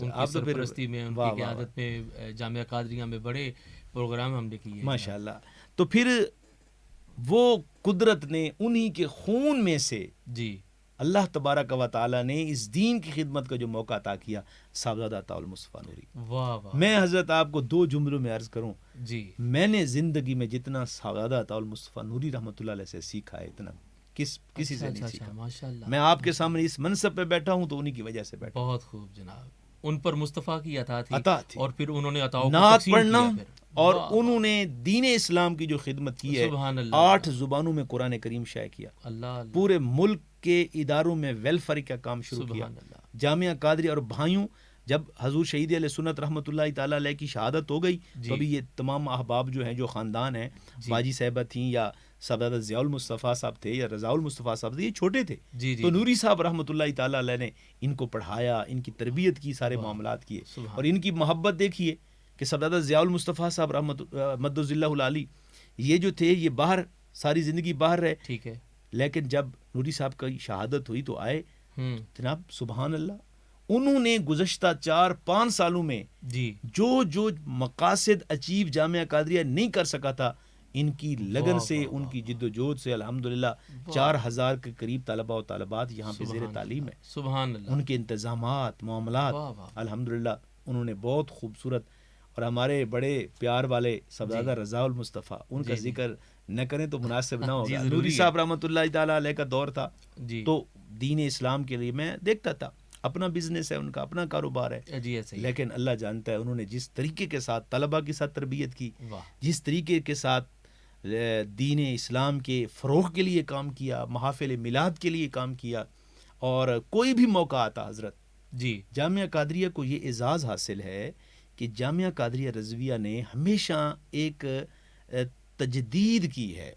آپ تو سرپرستی میں, ان کی قیادت میں جامعہ قادریہ میں بڑے پروگرام ہم نے کیے ماشاءاللہ. تو پھر وہ قدرت نے انہی کے خون میں سے اللہ تبارک و تعالی نے اس دین کی خدمت کا جو موقع عطا کیا, صاحبزادہ عطا المصطفیٰ نوری. میں حضرت آپ کو 2 جملوں میں عرض کروں, میں نے زندگی میں جتنا صاحبزادہ عطا المصطفیٰ نوری رحمۃ اللہ علیہ سے سیکھا ہے, اتنا کسی سے نہیں سیکھا. میں آپ کے سامنے اس منصب پہ بیٹھا ہوں تو انہی کی وجہ سے بیٹھا. بہت خوب جناب. ان پر مصطفیٰ کی عطا تھی, اور پھر انہوں نے عطاؤں کو نعت تقسیم پڑھنا, کیا. اور انہوں نے دین اسلام کی جو خدمت کی ہے, 8 زبانوں میں قرآن کریم شائع کیا. پورے ملک کے اداروں میں ویلفیئر کا کام شروع کیا. جامعہ قادریہ, اور بھائیوں جب حضور شہید علیہ سنت رحمۃ اللہ تعالیٰ علیہ کی شہادت ہو گئی تو ابھی یہ تمام احباب جو ہیں جو خاندان ہیں باجی صاحبہ تھیں یا صاحبزادہ ضیاء المصطفیٰ صاحب تھے یا رضا المصطفیٰ صاحب تھے، یہ چھوٹے تھے، تو نوری صاحب رحمۃ اللہ تعالیٰ علیہ نے ان کو پڑھایا، ان کی تربیت کی، سارے معاملات کیے، اور ان کی محبت دیکھیے کہ صاحبزادہ ضیاء المصطفیٰ صاحب مد اللہ العالی یہ جو تھے یہ باہر ساری زندگی باہر رہے، ٹھیک ہے، لیکن جب نوری صاحب کی شہادت ہوئی تو آئے، جناب سبحان اللہ، انہوں نے گزشتہ 4-5 سالوں میں جو مقاصد اچیو جامعہ قادریہ نہیں کر سکا تھا، ان کی لگن سے، ان کی جد و جہد سے الحمدللہ 4000 کے قریب طلباء و طالبات یہاں پہ زیر تعلیم ہے، سبحان اللہ، ان کے انتظامات، معاملات، الحمدللہ انہوں نے بہت خوبصورت، اور ہمارے بڑے پیار والے صاحبزادہ رضا المصطفیٰ، ان کا ذکر نہ کریں تو مناسب نہ ہوگا، نوری صاحب رحمۃ اللہ تعالیٰ علیہ کا دور تھا، تو دین اسلام کے لیے میں دیکھتا تھا، اپنا بزنس ہے ان کا، اپنا کاروبار ہے، لیکن اللہ جانتا ہے انہوں نے جس طریقے کے ساتھ طلباء کے ساتھ تربیت کی، جس طریقے کے ساتھ دین اسلام کے فروغ کے لیے کام کیا، محافل میلاد کے لیے کام کیا، اور کوئی بھی موقع آتا حضرت، جامعہ قادریہ کو یہ اعزاز حاصل ہے کہ جامعہ قادریہ رضویہ نے ہمیشہ ایک تجدید کی ہے،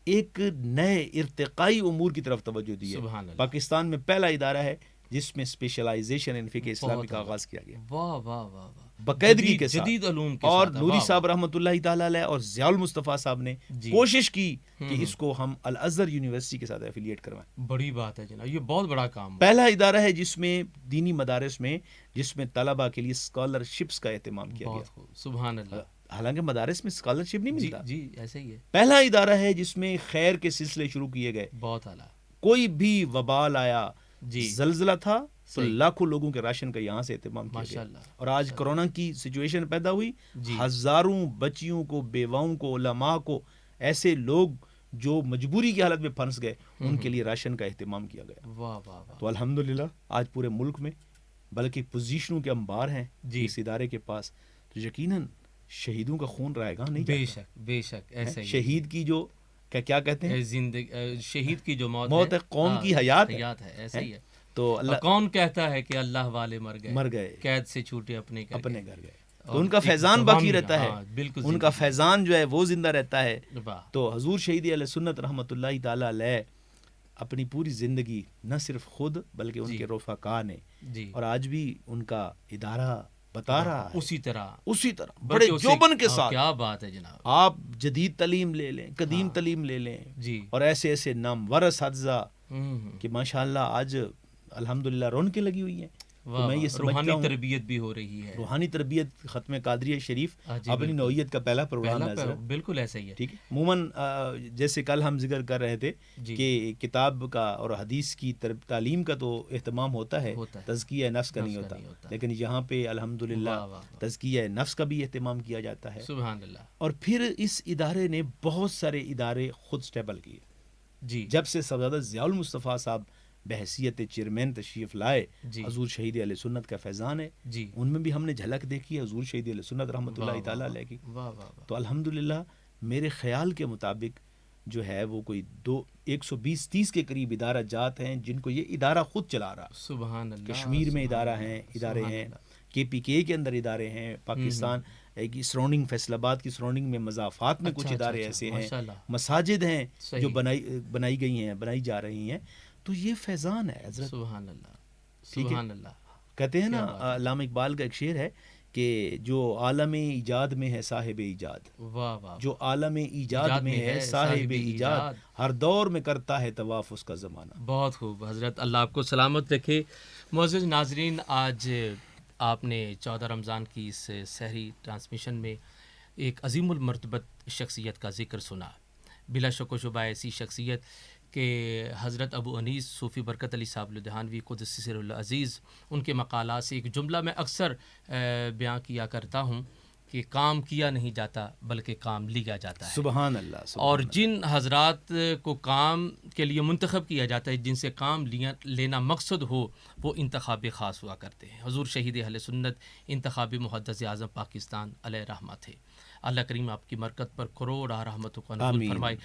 ایک نئے ارتقائی امور کی طرف توجہ دی ہے، پاکستان میں پہلا ادارہ ہے جس میں اسپیشلائزیشن ان فقہ اسلامی کا آغاز کیا گیا، واہ واہ واہ، باقاعدگی کے ساتھ، جدید علوم کے اور ساتھ، نوری صاحب رحمۃ اللہ تعالیٰ علیہ اور ضیاء المصطفیٰ صاحب نے کوشش کی کہ اس کو ہم الازہر یونیورسٹی کے ساتھ ایفیلیٹ کروائیں۔ بڑی بات ہے جناب، یہ بہت بڑا کام ہے، پہلا ادارہ ہے جس میں دینی مدارس میں، جس میں طلباء کے لیے اسکالرشپس کا اہتمام کیا گیا، سبحان اللہ، حالانکہ مدارس میں اسکالرشپ نہیں ملتا، جی ایسے ہی ہے، پہلا ادارہ ہے جس میں خیر کے سلسلے شروع کیے گئے، بہت اعلیٰ، کوئی کوئی بھی وبال آیا، زلزلہ تھا تو لاکھوں لوگوں کے راشن کا یہاں سے اہتمام کیا گیا، اور آج کرونا کی سچویشن پیدا ہوئی، ہزاروں بچیوں کو، بیواؤں کو، علماء کو، ایسے لوگ جو مجبوری کی حالت میں پھنس گئے، ان کے لیے راشن کا اہتمام کیا گیا، تو الحمدللہ آج پورے ملک میں بلکہ پوزیشنوں کے انبار ہیں اس ادارے کے پاس، تو یقیناً شہیدوں کا خون رائے گا نہیں جاتا، بے شک ایسے شہید کی جو کیا کہتے ہیں، زندگی، شہید کی جو موت ہے، قوم کی حیات ہے، ایسے ہی ہے، تو اللہ کون کہتا ہے کہ اللہ والے مر گئے، قید سے چھوٹے اپنے گھر گئے، تو ان کا فیضان باقی رہتا ہے، ان کا فیضان جو ہے وہ زندہ رہتا ہے، تو حضور شہید علیہ سنت رحمۃ اللہ تعالیٰ علیہ اپنی پوری زندگی نہ صرف خود بلکہ ان کے رفقا نے، اور آج بھی ان کا ادارہ بتا رہا ہے اسی طرح بڑے جوبن کے ساتھ، کیا بات ہے جناب، آپ جدید تعلیم لے لیں، قدیم تعلیم لے لیں، اور ایسے ایسے نامور اساتذہ کہ ماشاءاللہ آج الحمدللہ رونقیں لگی ہوئی ہیں، تو میں یہ روحانی تربیت بھی ہو رہی ہے، روحانی تربیت، ختم قادریہ شریف اپنی نوعیت کا پہلا پروگرام ہے، بالکل ایسا ہی ہے، ٹھیک ہے، عموماً جیسے کل ہم ذکر کر رہے تھے کہ کتاب کا اور حدیث کی تعلیم کا تو اہتمام ہوتا ہے، تزکیہ نفس کا نہیں ہوتا، لیکن یہاں پہ الحمدللہ تزکیہ نفس کا بھی اہتمام کیا جاتا ہے، سبحان اللہ، اور پھر اس ادارے نے بہت سارے ادارے خود سٹیبل کیے، جب سے صاحبزادہ ضیاء المصطفیٰ صاحب بحیثیت چیئرمین تشریف لائے، حضور شہید علیہ سنت کا فیضان ہے، ان میں بھی ہم نے جھلک دیکھی ہے حضور شہید علیہ سنت رحمۃ اللہ تعالیٰ علیہ کی، تو الحمدللہ میرے خیال کے مطابق جو ہے وہ کوئی 120-130 کے قریب ادارہ جات ہیں جن کو یہ ادارہ خود چلا رہا، سبحان اللہ، کشمیر میں ادارے ہیں، KPK کے اندر ادارے ہیں، پاکستان کی سراؤنڈنگ، فیصل آباد کی سراؤنڈنگ میں مضافات میں کچھ ادارے ایسے ہیں، مساجد ہیں جو بنائی گئی ہیں، بنائی جا رہی ہیں، تو یہ فیضان ہے حضرت، سبحان اللہ، سبحان اللہ، کہتے ہیں نا علامہ اقبال کا ایک شعر ہے کہ جو عالم ایجاد میں ہے صاحب ایجاد، جو عالم ایجاد میں ہے صاحب ایجاد، ہر دور میں کرتا ہے طواف اس کا زمانہ۔ بہت خوب حضرت، اللہ آپ کو سلامت رکھے۔ معزز ناظرین، آج آپ نے 14 رمضان کی اس سحری ٹرانسمیشن میں ایک عظیم المرتبت شخصیت کا ذکر سنا، بلا شک و شبہ ایسی شخصیت کہ حضرت ابو انیس صوفی برکت علی صاحب لدھیانوی قدس سر العزیز، ان کے مقالات سے ایک جملہ میں اکثر بیان کیا کرتا ہوں کہ کام کیا نہیں جاتا بلکہ کام لیا جاتا ہے. سبحان اللہ. سبحان اور اللہ. جن حضرات کو کام کے لیے منتخب کیا جاتا ہے، جن سے کام لینا مقصد ہو، وہ انتخاب خاص ہوا کرتے ہیں. حضور شہید اہل سنت انتخاب محدث اعظم پاکستان علیہ رحمہ تھے. اللہ کریم آپ کی برکت پر کروڑ رحمتوں کا نزول فرمائے،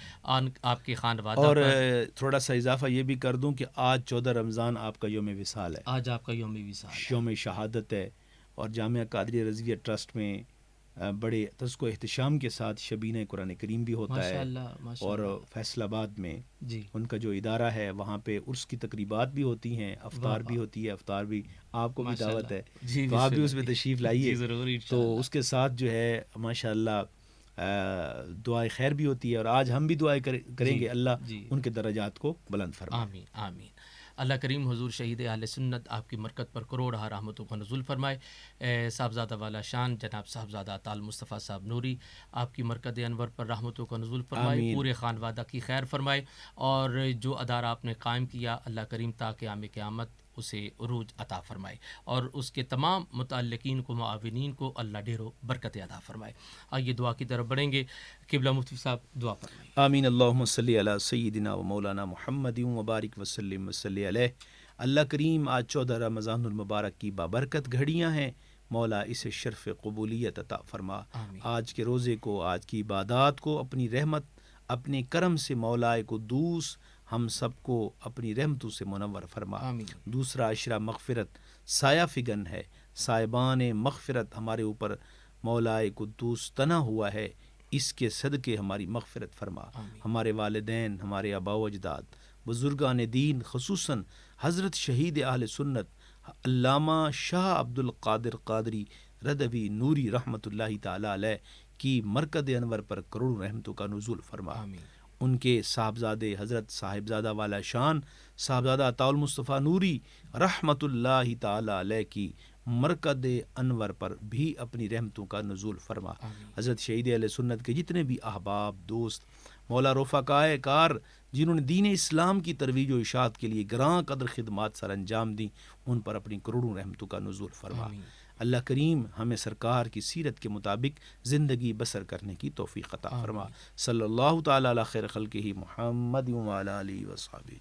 آپ کے خانوادہ اور پر. تھوڑا سا اضافہ یہ بھی کر دوں کہ آج 14 رمضان آپ کا یوم وصال ہے. آج آپ کا یوم وصال ہے، یوم شہادت ہے. اور جامعہ قادریہ رضویہ ٹرسٹ میں بڑے تذک و احتشام کے ساتھ شبینہ قرآن کریم بھی ہوتا ہے. اور فیصل آباد میں جی ان کا جو ادارہ ہے وہاں پہ عرس کی تقریبات بھی ہوتی ہیں، افطار بھی ہوتی ہے. افطار بھی آپ کو بھی دعوت ہے، تو آپ بھی اس میں تشریف لائیے. تو اس کے ساتھ جو ہے ماشاء اللہ دعائے خیر بھی ہوتی ہے. اور آج ہم بھی دعائیں کریں گے اللہ ان کے درجات کو بلند فرمائے. آمین آمین. اللہ کریم حضور شہید اہل سنت آپ کی مرکت پر کروڑ رحمتوں کا نزول فرمائے. صاحبزادہ والا شان جناب صاحبزادہ عطا المصطفیٰ صاحب نوری، آپ کی مرکز انور پر رحمتوں کا نزول فرمائے. پورے خانوادہ کی خیر فرمائے. اور جو ادارہ آپ نے قائم کیا، اللہ کریم تا قیام قیامت اسے عروج عطا فرمائے. اور اس کے تمام متعلقین کو، معاونین کو اللہ ڈھیروں برکت عطا فرمائے. آئیے دعا کی طرف بڑھیں گے. قبلہ مفتی صاحب دعا فرمائیں. آمین. اللہم صلی علی سیدنا و مولانا محمد وبارک وسلم وصلی علیہ. اللہ کریم آج 14 رمضان المبارک کی بابرکت گھڑیاں ہیں، مولا اسے شرف قبولیت عطا فرما. آج کے روزے کو، آج کی عبادات کو اپنی رحمت، اپنے کرم سے مولا قدوس ہم سب کو اپنی رحمتوں سے منور فرما. دوسرا عشرہ مغفرت سایہ فگن ہے، صاحبان مغفرت ہمارے اوپر مولا قدوس تنا ہوا ہے. اس کے صدقے ہماری مغفرت فرما. ہمارے والدین، ہمارے آباء و اجداد، بزرگان دین، خصوصاً حضرت شہید اہل سنت علامہ شاہ عبد القادر قادری رضوی نوری رحمۃ اللہ تعالی علیہ کی مرکز انور پر کروڑوں رحمتوں کا نزول فرما. ان کے صاحبزادے حضرت صاحبزادہ والا شان صاحبزادہ عطا المصطفیٰ نوری رحمۃ اللہ تعالی علیہ کی مرکز انور پر بھی اپنی رحمتوں کا نزول فرما. حضرت شہید اہل سنت کے جتنے بھی احباب، دوست، مولا رفقائے کار جنہوں نے دین اسلام کی ترویج و اشاعت کے لیے گراں قدر خدمات سر انجام دیں، ان پر اپنی کروڑوں رحمتوں کا نزول فرما. اللہ کریم ہمیں سرکار کی سیرت کے مطابق زندگی بسر کرنے کی توفیق عطا فرما. صلی اللہ تعالی علی خیر خلقہ محمد وعلی آلہ وصحبہ.